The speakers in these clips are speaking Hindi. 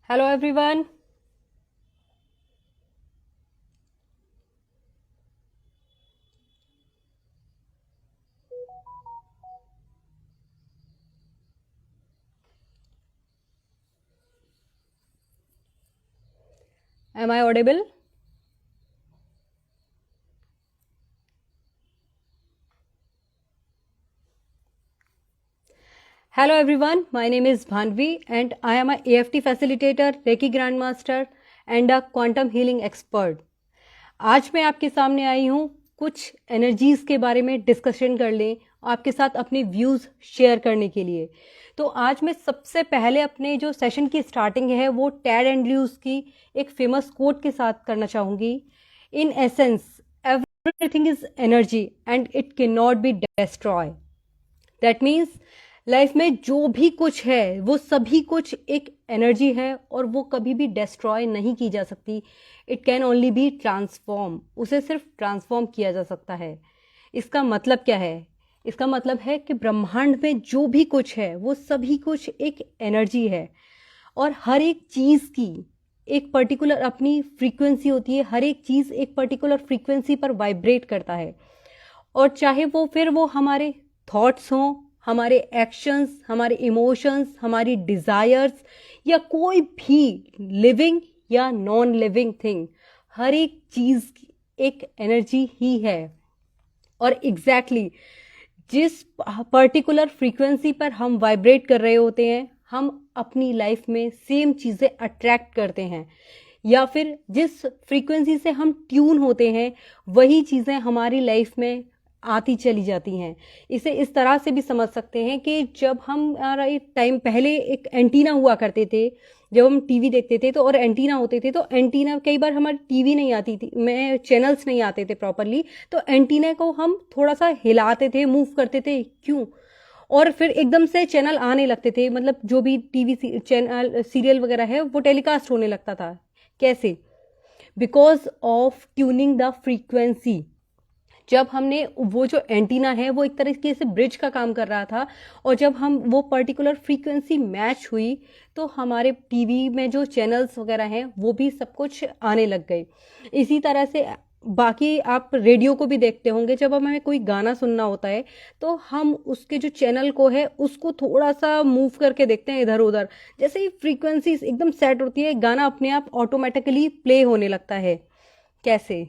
Hello everyone. Am I audible? Hello everyone. My name is Bhanvi and I am a EFT facilitator, Reiki Grandmaster and a quantum healing expert. आज मैं आपके सामने आई हूँ कुछ एनर्जीज के बारे में डिस्कशन कर लें, आपके साथ अपने व्यूज शेयर करने के लिए। तो आज मैं सबसे पहले अपने जो सेशन की स्टार्टिंग है वो टेड एंड्रयूज की एक फेमस कोट के साथ करना चाहूँगी। In essence everything is energy and it can not be destroy. That means life में जो भी कुछ है वो सभी कुछ एक एनर्जी है और वो कभी भी डिस्ट्रॉय नहीं की जा सकती। It can only be transform, उसे सिर्फ ट्रांसफॉर्म किया जा सकता है। इसका मतलब क्या है? इसका मतलब है कि ब्रह्मांड में जो भी कुछ है वो सभी कुछ एक एनर्जी है और हर एक चीज़ की एक पर्टिकुलर अपनी फ्रीक्वेंसी होती है। हर एक चीज़ एक पर्टिकुलर फ्रीक्वेंसी पर वाइब्रेट करता है और चाहे वो हमारे थॉट्स हों, हमारे एक्शंस, हमारे इमोशंस, हमारी डिज़ायर्स या कोई भी लिविंग या नॉन लिविंग थिंग, हर एक चीज़ एक एनर्जी ही है। और एग्जैक्टली जिस पर्टिकुलर फ्रीक्वेंसी पर हम वाइब्रेट कर रहे होते हैं, हम अपनी लाइफ में सेम चीज़ें अट्रैक्ट करते हैं या फिर जिस फ्रीक्वेंसी से हम ट्यून होते हैं वही चीज़ें हमारी लाइफ में आती चली जाती हैं। इसे इस तरह से भी समझ सकते हैं कि जब हमारा एक टाइम पहले एक एंटीना हुआ करते थे, जब हम टीवी देखते थे तो और एंटीना होते थे, तो एंटीना कई बार हमारी टीवी नहीं आती थी, में चैनल्स नहीं आते थे प्रॉपरली, तो एंटीना को हम थोड़ा सा हिलाते थे, मूव करते थे, क्यों? और फिर एकदम से चैनल आने लगते थे, मतलब जो भी टीवी चैनल सीरियल वगैरह है वो टेलीकास्ट होने लगता था। कैसे? Because of tuning the frequency. जब हमने वो जो एंटीना है वो एक तरीके से ब्रिज का काम कर रहा था और जब हम वो पर्टिकुलर फ्रीक्वेंसी मैच हुई तो हमारे टीवी में जो चैनल्स वगैरह हैं वो भी सब कुछ आने लग गए। इसी तरह से बाकी आप रेडियो को भी देखते होंगे, जब हमें कोई गाना सुनना होता है तो हम उसके जो चैनल को है उसको थोड़ा सा मूव करके देखते हैं इधर उधर। जैसे ही फ्रीक्वेंसी एकदम सेट होती है, गाना अपने आप ऑटोमेटिकली प्ले होने लगता है। कैसे?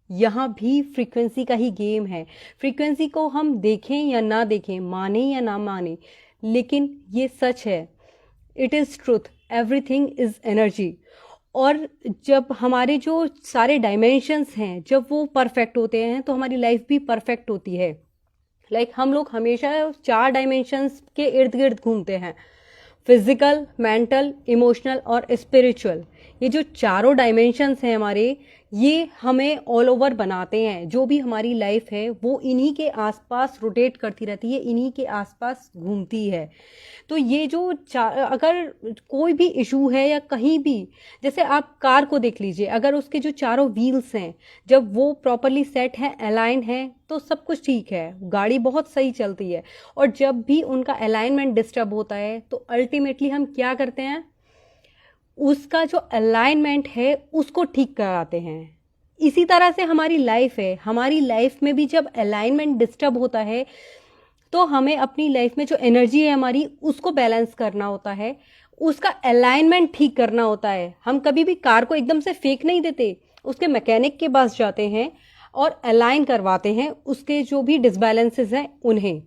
यहाँ भी फ्रीक्वेंसी का ही गेम है। फ्रीक्वेंसी को हम देखें या ना देखें, माने या ना माने, लेकिन ये सच है, it is truth, everything is energy. और जब हमारे जो सारे डायमेंशंस हैं जब वो परफेक्ट होते हैं तो हमारी लाइफ भी परफेक्ट होती है। हम लोग हमेशा 4 डायमेंशंस के इर्द गिर्द घूमते हैं, फिजिकल, मेंटल, इमोशनल और स्पिरिचुअल। ये जो चारों डायमेंशंस हैं हमारे, ये हमें ऑल ओवर बनाते हैं। जो भी हमारी लाइफ है वो इन्हीं के आसपास रोटेट करती रहती है, इन्हीं के आसपास घूमती है। तो ये जो अगर कोई भी इशू है या कहीं भी, जैसे आप कार को देख लीजिए, अगर उसके जो चारों व्हील्स हैं जब वो प्रॉपरली सेट है, अलाइन है, तो सब कुछ ठीक है, गाड़ी बहुत सही चलती है। और जब भी उनका अलाइनमेंट डिस्टर्ब होता है तो अल्टीमेटली हम क्या करते हैं, उसका जो अलाइनमेंट है उसको ठीक कराते हैं। इसी तरह से हमारी लाइफ है, हमारी लाइफ में भी जब अलाइनमेंट डिस्टर्ब होता है तो हमें अपनी लाइफ में जो एनर्जी है हमारी उसको बैलेंस करना होता है, उसका अलाइनमेंट ठीक करना होता है। हम कभी भी कार को एकदम से फेंक नहीं देते, उसके मैकेनिक के पास जाते हैं और अलाइन करवाते हैं उसके जो भी डिसबैलेंसेस हैं उन्हें।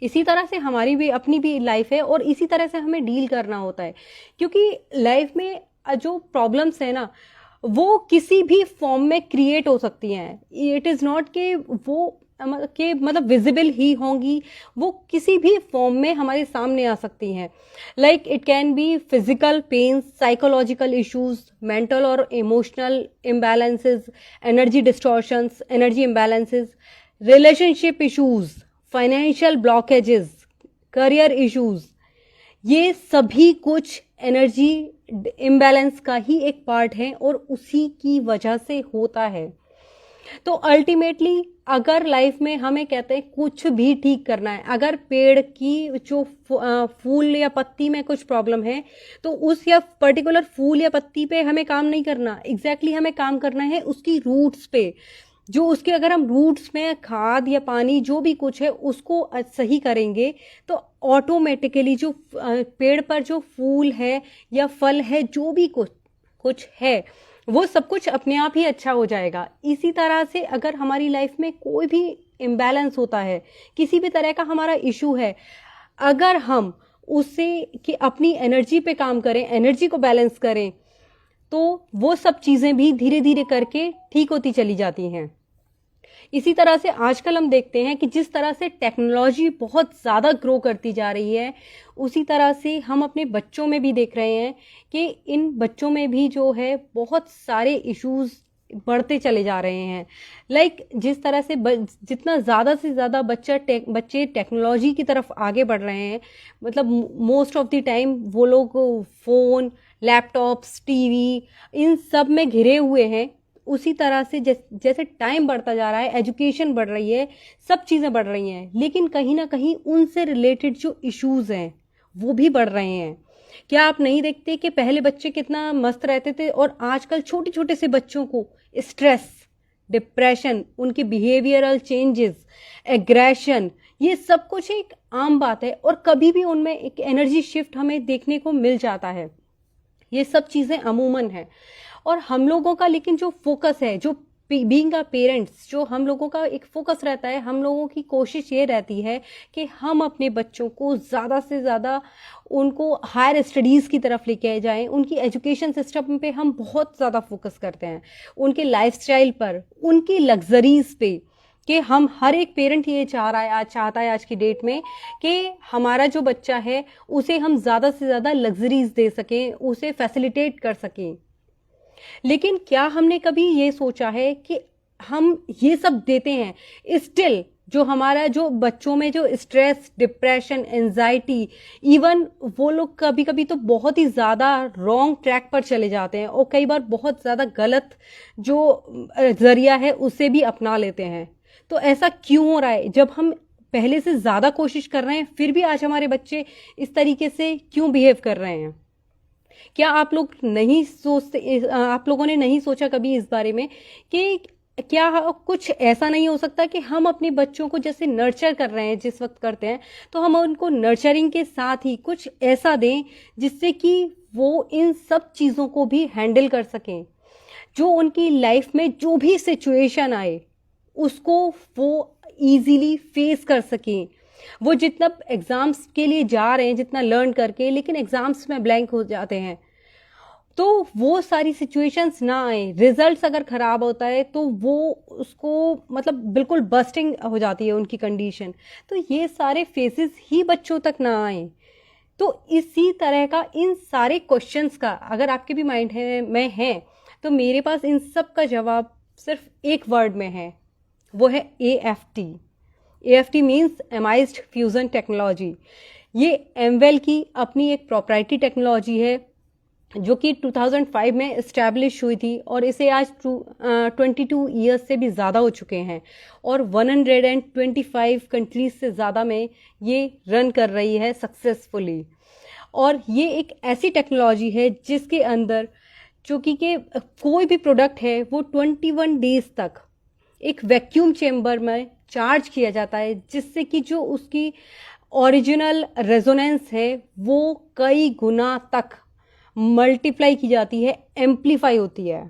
इसी तरह से हमारी भी अपनी भी लाइफ है और इसी तरह से हमें डील करना होता है, क्योंकि लाइफ में जो प्रॉब्लम्स है ना वो किसी भी फॉर्म में क्रिएट हो सकती हैं। इट इज़ नॉट कि वो के मतलब विजिबल ही होंगी, वो किसी भी फॉर्म में हमारे सामने आ सकती हैं। It can be physical pain, psychological issues, mental और emotional imbalances, energy distortions, energy imbalances, relationship issues, financial blockages, career issues. ये सभी कुछ एनर्जी इम्बैलेंस का ही एक पार्ट है और उसी की वजह से होता है। तो अल्टीमेटली अगर लाइफ में हमें कहते हैं कुछ भी ठीक करना है, अगर पेड़ की जो फूल या पत्ती में कुछ प्रॉब्लम है तो उस या पर्टिकुलर फूल या पत्ती पे हमें काम नहीं करना, एग्जैक्टली हमें काम करना है उसकी रूट्स पे। जो उसके अगर हम रूट्स में खाद या पानी जो भी कुछ है उसको सही करेंगे तो ऑटोमेटिकली जो पेड़ पर जो फूल है या फल है जो भी कुछ कुछ है वो सब कुछ अपने आप ही अच्छा हो जाएगा। इसी तरह से अगर हमारी लाइफ में कोई भी इम्बैलेंस होता है, किसी भी तरह का हमारा इशू है, अगर हम उससे कि अपनी एनर्जी पे काम करें, एनर्जी को बैलेंस करें, तो वो सब चीज़ें भी धीरे धीरे करके ठीक होती चली जाती हैं। इसी तरह से आजकल हम देखते हैं कि जिस तरह से टेक्नोलॉजी बहुत ज़्यादा ग्रो करती जा रही है, उसी तरह से हम अपने बच्चों में भी देख रहे हैं कि इन बच्चों में भी जो है बहुत सारे इश्यूज बढ़ते चले जा रहे हैं। जिस तरह से जितना ज़्यादा से ज़्यादा बच्चे टेक्नोलॉजी की तरफ आगे बढ़ रहे हैं, मतलब मोस्ट ऑफ द टाइम वो लोग फ़ोन, लैपटॉप्स, टीवी इन सब में घिरे हुए हैं। उसी तरह से जैसे टाइम बढ़ता जा रहा है, एजुकेशन बढ़ रही है, सब चीज़ें बढ़ रही हैं, लेकिन कहीं ना कहीं उनसे रिलेटेड जो इश्यूज हैं वो भी बढ़ रहे हैं। क्या आप नहीं देखते कि पहले बच्चे कितना मस्त रहते थे और आजकल छोटे छोटे से बच्चों को स्ट्रेस, डिप्रेशन, उनके बिहेवियरल चेंजेस, एग्रेशन, ये सब कुछ एक आम बात है और कभी भी उनमें एक एनर्जी शिफ्ट हमें देखने को मिल जाता है। ये सब चीज़ें अमूमन है। और हम लोगों का लेकिन जो फोकस है, जो बीइंग अ पेरेंट्स, जो हम लोगों का एक फोकस रहता है, हम लोगों की कोशिश ये रहती है कि हम अपने बच्चों को ज़्यादा से ज़्यादा उनको हायर स्टडीज़ की तरफ लेके जाएं। उनकी एजुकेशन सिस्टम पे हम बहुत ज़्यादा फोकस करते हैं, उनके लाइफस्टाइल पर, उनकी लग्जरीज पे, कि हम हर एक पेरेंट ये चाहता है आज की डेट में कि हमारा जो बच्चा है उसे हम ज़्यादा से ज़्यादा लग्जरीज दे सकें, उसे फैसिलिटेट कर सकें। लेकिन क्या हमने कभी ये सोचा है कि हम ये सब देते हैं, स्टिल जो हमारा जो बच्चों में जो स्ट्रेस, डिप्रेशन, एंजाइटी, इवन वो लोग कभी कभी तो बहुत ही ज़्यादा रॉन्ग ट्रैक पर चले जाते हैं और कई बार बहुत ज़्यादा गलत जो जरिया है उसे भी अपना लेते हैं। तो ऐसा क्यों हो रहा है? जब हम पहले से ज़्यादा कोशिश कर रहे हैं फिर भी आज हमारे बच्चे इस तरीके से क्यों बिहेव कर रहे हैं? क्या आप लोगों ने नहीं सोचा कभी इस बारे में कि क्या कुछ ऐसा नहीं हो सकता कि हम अपने बच्चों को जैसे नर्चर कर रहे हैं जिस वक्त करते हैं, तो हम उनको नर्चरिंग के साथ ही कुछ ऐसा दें जिससे कि वो इन सब चीज़ों को भी हैंडल कर सकें, जो उनकी लाइफ में जो भी सिचुएशन आए उसको वो इजीली फेस कर सकें। वो जितना एग्जाम्स के लिए जा रहे हैं, जितना लर्न करके, लेकिन एग्जाम्स में ब्लैंक हो जाते हैं, तो वो सारी सिचुएशंस ना आए। रिजल्ट्स अगर खराब होता है तो वो उसको मतलब बिल्कुल बस्टिंग हो जाती है उनकी कंडीशन। तो ये सारे फेसेस ही बच्चों तक ना आए। तो इसी तरह का इन सारे क्वेश्चंस का अगर आपके भी माइंड में है तो मेरे पास इन सब का जवाब सिर्फ एक वर्ड में है, वो है AFT। AFT means amazed fusion technology. ये एमवेल की अपनी एक प्रोप्राइटरी टेक्नोलॉजी है जो कि 2005 में इस्टेब्लिश हुई थी और इसे आज 22 ईयर्स से भी ज़्यादा हो चुके हैं और 125 कंट्रीज से ज़्यादा में ये रन कर रही है सक्सेसफुली। और ये एक ऐसी टेक्नोलॉजी है जिसके अंदर चूँकि के कोई भी प्रोडक्ट है वो 21 डेज तक एक वैक्यूम चेम्बर में चार्ज किया जाता है, जिससे कि जो उसकी ओरिजिनल रेजोनेंस है वो कई गुना तक मल्टीप्लाई की जाती है, एम्पलीफाई होती है।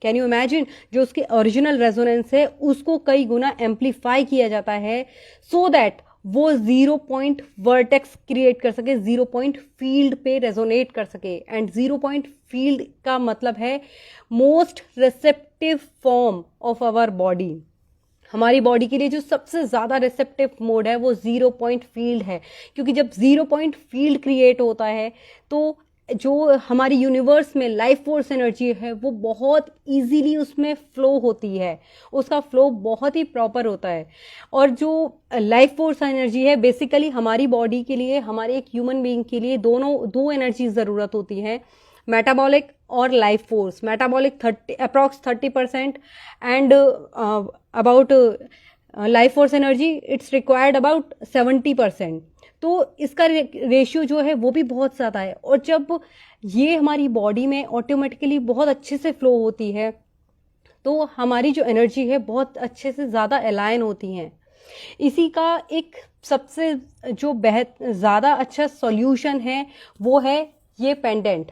Can you imagine? जो उसकी ओरिजिनल रेजोनेंस है उसको कई गुना एम्पलीफाई किया जाता है सो दैट वो 0 पॉइंट वर्टेक्स क्रिएट कर सके, 0 पॉइंट फील्ड पे रेजोनेट कर सके। एंड 0 पॉइंट फील्ड का मतलब है most receptive form of our body. हमारी बॉडी के लिए जो सबसे ज़्यादा रिसेप्टिव मोड है वो 0 पॉइंट फील्ड है, क्योंकि जब 0 पॉइंट फील्ड क्रिएट होता है तो जो हमारी यूनिवर्स में लाइफ फोर्स एनर्जी है वो बहुत इजीली उसमें फ्लो होती है, उसका फ्लो बहुत ही प्रॉपर होता है। और जो लाइफ फोर्स एनर्जी है बेसिकली हमारी बॉडी के लिए, हमारे एक ह्यूमन बीइंग के लिए दो एनर्जी ज़रूरत होती है। मेटाबॉलिक और life force. Metabolic 30% and about life force energy it's required about 70%। तो इसका रेशियो जो है वो भी बहुत ज़्यादा है। और जब ये हमारी बॉडी में ऑटोमेटिकली बहुत अच्छे से फ्लो होती है तो हमारी जो एनर्जी है बहुत अच्छे से ज़्यादा अलाइन होती हैं। इसी का एक सबसे जो ज़्यादा अच्छा सॉल्यूशन है वो है ये पेंडेंट।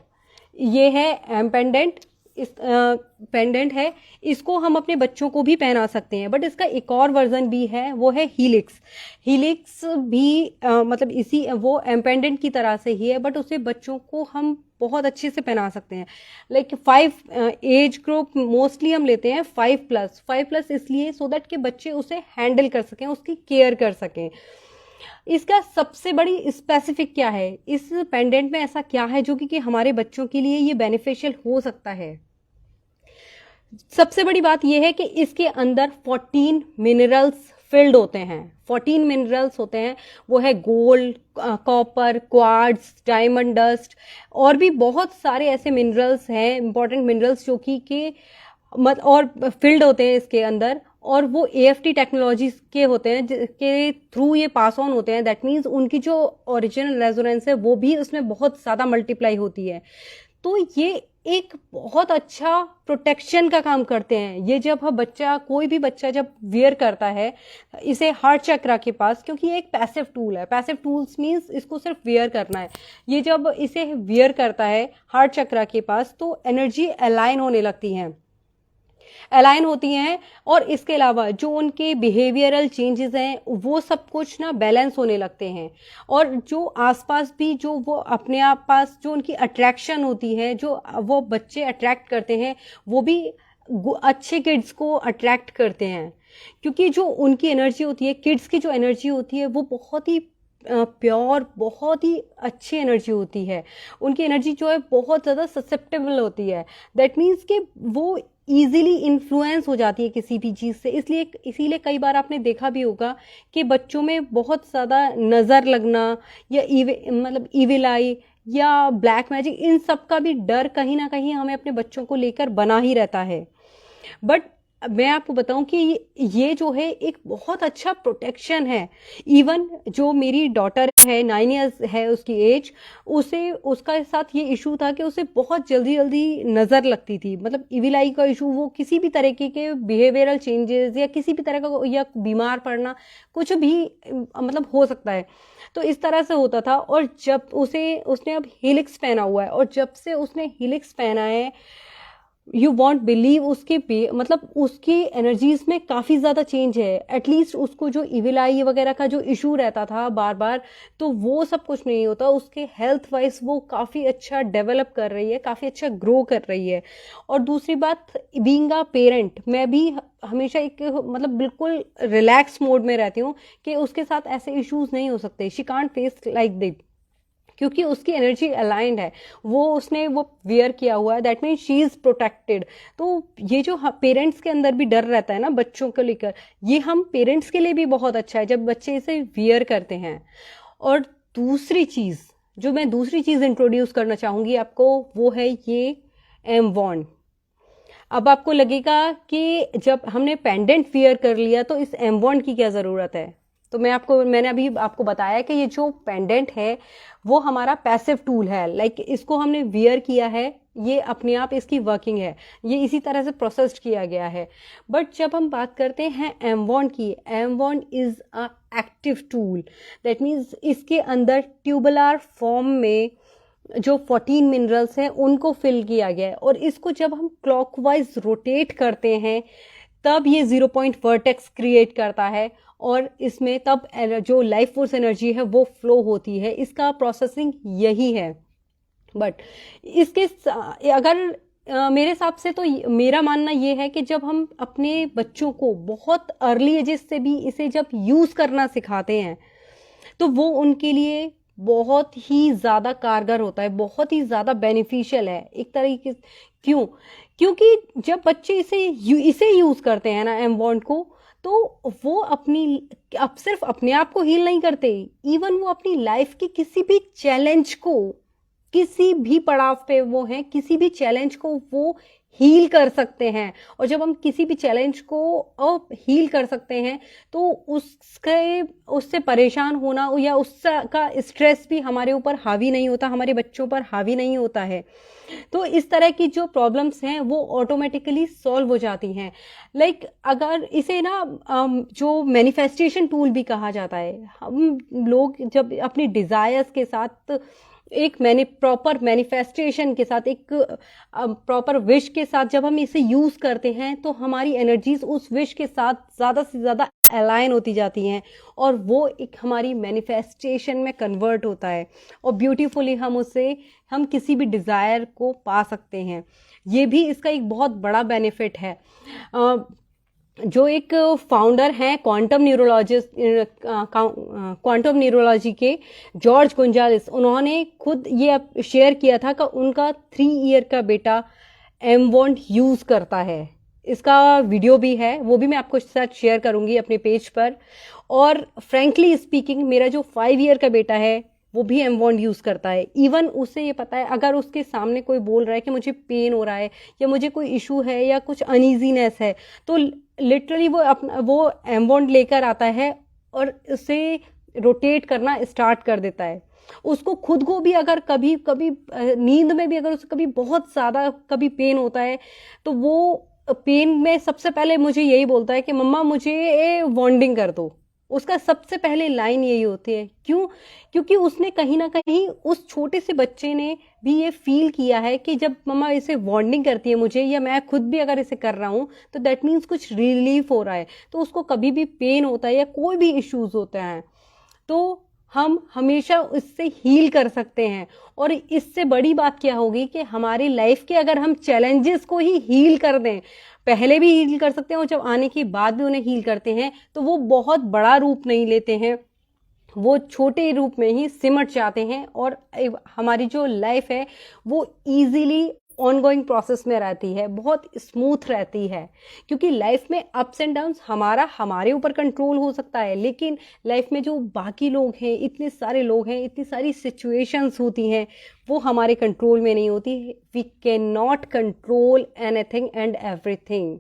ये है एम पेंडेंट। इस पेंडेंट है, इसको हम अपने बच्चों को भी पहना सकते हैं, बट इसका एक और वर्जन भी है, वो है हीलिक्स। हीलिक्स भी मतलब इसी वो एम पेंडेंट की तरह से ही है, बट उसे बच्चों को हम बहुत अच्छे से पहना सकते हैं। लाइक 5 एज ग्रुप मोस्टली हम लेते हैं 5+ इसलिए सो दैट कि बच्चे उसे हैंडल कर सकें, उसकी केयर कर सकें। इसका सबसे बड़ी स्पेसिफिक क्या है, इस पेंडेंट में ऐसा क्या है जो कि हमारे बच्चों के लिए ये बेनिफिशियल हो सकता है। सबसे बड़ी बात यह है कि इसके अंदर 14 मिनरल्स फिल्ड होते हैं। 14 मिनरल्स होते हैं, वो है gold, copper, quartz, diamond dust और भी बहुत सारे ऐसे मिनरल्स हैं, इंपॉर्टेंट मिनरल्स जो कि और फिल्ड होते हैं इसके अंदर। और वो AFT टेक्नोलॉजी के होते हैं के थ्रू ये पास ऑन होते हैं। दैट मीन्स उनकी जो ओरिजिनल रेजोनेंस है वो भी उसमें बहुत ज़्यादा मल्टीप्लाई होती है। तो ये एक बहुत अच्छा प्रोटेक्शन का काम करते हैं। ये जब बच्चा, कोई भी बच्चा जब वियर करता है इसे हार्ट चक्रा के पास, क्योंकि ये एक पैसिव टूल है। पैसिव टूल्स मीन्स इसको सिर्फ वियर करना है। ये जब इसे वियर करता है हार्ट चक्रा के पास तो एनर्जी अलाइन होने लगती है, अलाइन होती हैं। और इसके अलावा जो उनके बिहेवियरल चेंजेस हैं वो सब कुछ ना बैलेंस होने लगते हैं। और जो आसपास भी जो वो अपने आप पास जो उनकी अट्रैक्शन होती है, जो वो बच्चे अट्रैक्ट करते हैं, वो भी अच्छे किड्स को अट्रैक्ट करते हैं। क्योंकि जो उनकी एनर्जी होती है, किड्स की जो एनर्जी होती है वो बहुत ही प्योर, बहुत ही अच्छी एनर्जी होती है। उनकी एनर्जी जो है बहुत ज़्यादा ससेप्टेबल होती है। दैट मीन्स कि वो ईजिली इन्फ्लुएंस हो जाती है किसी भी चीज़ से। इसीलिए कई बार आपने देखा भी होगा कि बच्चों में बहुत ज़्यादा नज़र लगना या मतलब इविल आई या ब्लैक मैजिक, इन सब का भी डर कहीं ना कहीं हमें अपने बच्चों को लेकर बना ही रहता है। बट मैं आपको बताऊं कि ये जो है एक बहुत अच्छा प्रोटेक्शन है। इवन जो मेरी डॉटर है, 9 ईयर्स है उसकी एज, उसका साथ ये इशू था कि उसे बहुत जल्दी जल्दी नज़र लगती थी। मतलब इविल आई का इशू, वो किसी भी तरीके के बिहेवियरल चेंजेस या किसी भी तरह का, या बीमार पड़ना, कुछ भी मतलब हो सकता है, तो इस तरह से होता था। और जब उसने अब हीलिक्स पहना हुआ है, और जब से उसने हीलिक्स पहना है, यू वॉन्ट बिलीव उसके मतलब उसकी एनर्जीज में काफ़ी ज़्यादा चेंज है। एटलीस्ट उसको जो इविल आई वगैरह का जो इशू रहता था बार बार, तो वो सब कुछ नहीं होता। उसके हेल्थ वाइज वो काफ़ी अच्छा डेवलप कर रही है, काफ़ी अच्छा ग्रो कर रही है। और दूसरी बात, बीइंग अ पेरेंट, मैं भी हमेशा एक मतलब बिल्कुल रिलैक्स मोड में रहती हूँ कि उसके साथ ऐसे इश्यूज नहीं हो सकते। She can't face like this, क्योंकि उसकी एनर्जी अलाइंड है, उसने वो वियर किया हुआ है। That means she is protected. तो ये जो पेरेंट्स के अंदर भी डर रहता है ना बच्चों को लेकर, ये हम पेरेंट्स के लिए भी बहुत अच्छा है जब बच्चे इसे वियर करते हैं। और दूसरी चीज़ इंट्रोड्यूस करना चाहूँगी आपको, वो है ये एम वॉन्ड। अब आपको लगेगा कि जब हमने पेंडेंट वियर कर लिया तो इस एम वॉन्ड की क्या ज़रूरत है। तो मैंने अभी आपको बताया कि ये जो पेंडेंट है वो हमारा पैसिव टूल है। लाइक इसको हमने वियर किया है, ये अपने आप इसकी वर्किंग है, ये इसी तरह से प्रोसेस्ड किया गया है। बट जब हम बात करते हैं एम वॉन्ड की, M wand is a active tool. That means इसके अंदर ट्यूबुलर फॉर्म में जो 14 मिनरल्स हैं उनको फिल किया गया है। और इसको जब हम क्लॉकवाइज रोटेट करते हैं तब ये 0 पॉइंट वर्टेक्स क्रिएट करता है, और इसमें तब जो लाइफ फोर्स एनर्जी है वो फ्लो होती है। इसका प्रोसेसिंग यही है। बट इसके अगर मेरे हिसाब से तो मेरा मानना ये है कि जब हम अपने बच्चों को बहुत अर्ली एजेस से भी इसे जब यूज़ करना सिखाते हैं तो वो उनके लिए बहुत ही ज़्यादा कारगर होता है, बहुत ही ज़्यादा बेनिफिशियल है एक तरीके। क्योंकि जब बच्चे इसे यूज़ करते हैं ना एम बॉन्ड को, तो वो अब सिर्फ अपने आप को हील नहीं करते, इवन वो अपनी लाइफ के किसी भी चैलेंज को, किसी भी पड़ाव पे वो हैं, किसी भी चैलेंज को वो हील कर सकते हैं। और जब हम किसी भी चैलेंज को हील कर सकते हैं तो उससे परेशान होना या उसका स्ट्रेस भी हमारे ऊपर हावी नहीं होता, हमारे बच्चों पर हावी नहीं होता है। तो इस तरह की जो प्रॉब्लम्स हैं वो ऑटोमेटिकली सॉल्व हो जाती हैं। अगर इसे ना जो मैनिफेस्टेशन टूल भी कहा जाता है। हम लोग जब अपनी डिजायर्स के साथ एक प्रॉपर मैनिफेस्टेशन के साथ, एक प्रॉपर विश के साथ जब हम इसे यूज करते हैं तो हमारी एनर्जीज उस विश के साथ ज्यादा से ज्यादा अलाइन होती जाती हैं और वो एक हमारी मैनिफेस्टेशन में कन्वर्ट होता है और ब्यूटीफुली हम किसी भी डिजायर को पा सकते हैं। ये भी इसका एक बहुत बड़ा बेनिफिट है। जो एक फाउंडर हैं क्वांटम न्यूरोलॉजी के, जॉर्ज गुंजालिस, उन्होंने खुद ये शेयर किया था कि उनका 3 ईयर का बेटा एमवॉन्ट यूज करता है। इसका वीडियो भी है, वो भी मैं आपको साथ शेयर करूंगी अपने पेज पर। और फ्रैंकली स्पीकिंग, मेरा जो 5 ईयर का बेटा है वो भी एमवॉन्ट यूज करता है। इवन उसे ये पता है, अगर उसके सामने कोई बोल रहा है कि मुझे पेन हो रहा है या मुझे कोई इशू है या कुछ अनईजीनेस है, तो लिटरली वो एमवॉन्ट लेकर आता है और उसे रोटेट करना स्टार्ट कर देता है। उसको खुद को भी अगर कभी कभी नींद में भी अगर उसे कभी बहुत ज्यादा कभी पेन होता है तो वो पेन में सबसे पहले मुझे यही बोलता है कि मम्मा मुझे वॉन्डिंग कर दो। उसका सबसे पहले लाइन यही होती है। क्यों? क्योंकि उसने कहीं ना कहीं, उस छोटे से बच्चे ने भी ये फील किया है कि जब मम्मा इसे वार्निंग करती है मुझे, या मैं खुद भी अगर इसे कर रहा हूं तो दैट मीन्स कुछ रिलीफ हो रहा है। तो उसको कभी भी पेन होता है या कोई भी इश्यूज होते हैं तो हम हमेशा उससे हील कर सकते हैं। और इससे बड़ी बात क्या होगी कि हमारी लाइफ के अगर हम चैलेंजेस को ही हील कर दें, पहले भी हील कर सकते हैं और जब आने के बाद भी उन्हें हील करते हैं तो वो बहुत बड़ा रूप नहीं लेते हैं, वो छोटे रूप में ही सिमट जाते हैं और हमारी जो लाइफ है वो इजीली ऑनगोइंग प्रोसेस में रहती है, बहुत स्मूथ रहती है। क्योंकि लाइफ में अप्स एंड डाउन्स हमारे ऊपर कंट्रोल हो सकता है, लेकिन लाइफ में जो बाकी लोग हैं, इतने सारे लोग हैं, इतनी सारी सिचुएशंस होती हैं, वो हमारे कंट्रोल में नहीं होती। We can not control anything and everything.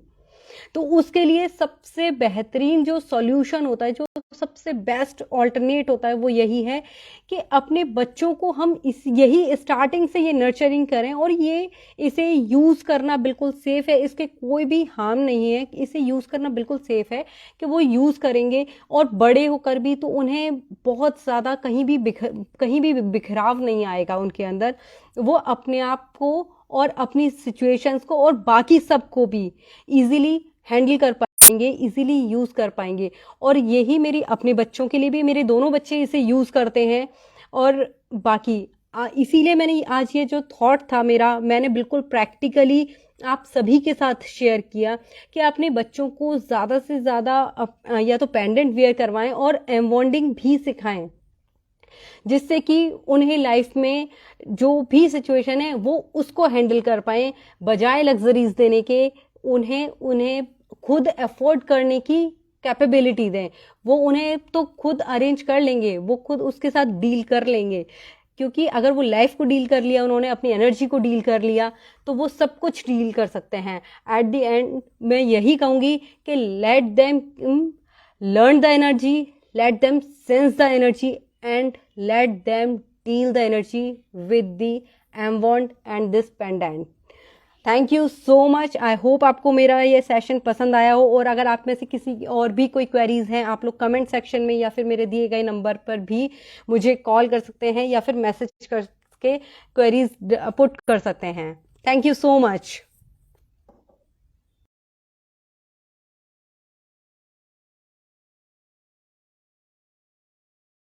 तो उसके लिए सबसे बेहतरीन जो सॉल्यूशन होता है, जो सबसे बेस्ट ऑल्टरनेट होता है, वो यही है कि अपने बच्चों को हम यही स्टार्टिंग से ये नर्चरिंग करें। और इसे यूज करना बिल्कुल सेफ है, इसके कोई भी हार्म नहीं है, इसे यूज करना बिल्कुल सेफ है कि वो यूज करेंगे और बड़े होकर भी तो उन्हें बहुत ज्यादा कहीं भी बिखराव नहीं आएगा उनके अंदर। वो अपने आप को और अपनी सिचुएशंस को और बाकी सबको भी इजीली हैंडल कर पाएंगे, इजीली यूज कर पाएंगे। और यही मेरी अपने बच्चों के लिए भी, मेरे दोनों बच्चे इसे यूज करते हैं। और बाकी इसीलिए मैंने आज ये जो थॉट था मेरा, मैंने बिल्कुल प्रैक्टिकली आप सभी के साथ शेयर किया कि अपने बच्चों को ज्यादा से ज्यादा या तो पेंडेंट वेयर करवाएं और एम्बॉन्डिंग भी सिखाएं, जिससे कि उन्हें लाइफ में जो भी सिचुएशन है वो उसको हैंडल कर पाए, बजाय लग्जरीज देने के उन्हें खुद अफोर्ड करने की कैपेबिलिटी दें। वो उन्हें तो खुद अरेंज कर लेंगे, वो खुद उसके साथ डील कर लेंगे। क्योंकि अगर वो लाइफ को डील कर लिया, उन्होंने अपनी एनर्जी को डील कर लिया, तो वो सब कुछ डील कर सकते हैं। एट द एंड मैं यही कहूंगी कि let them learn the energy, let them sense the energy and let them deal the energy with the amwont and this pendant. Thank you so much. I hope आपको मेरा ये सेशन पसंद आया हो। और अगर आप में से किसी और भी कोई क्वेरीज हैं, आप लोग कमेंट सेक्शन में या फिर मेरे दिए गए नंबर पर भी मुझे कॉल कर सकते हैं या फिर मैसेज करके क्वेरीज पुट कर सकते हैं। Thank you so much.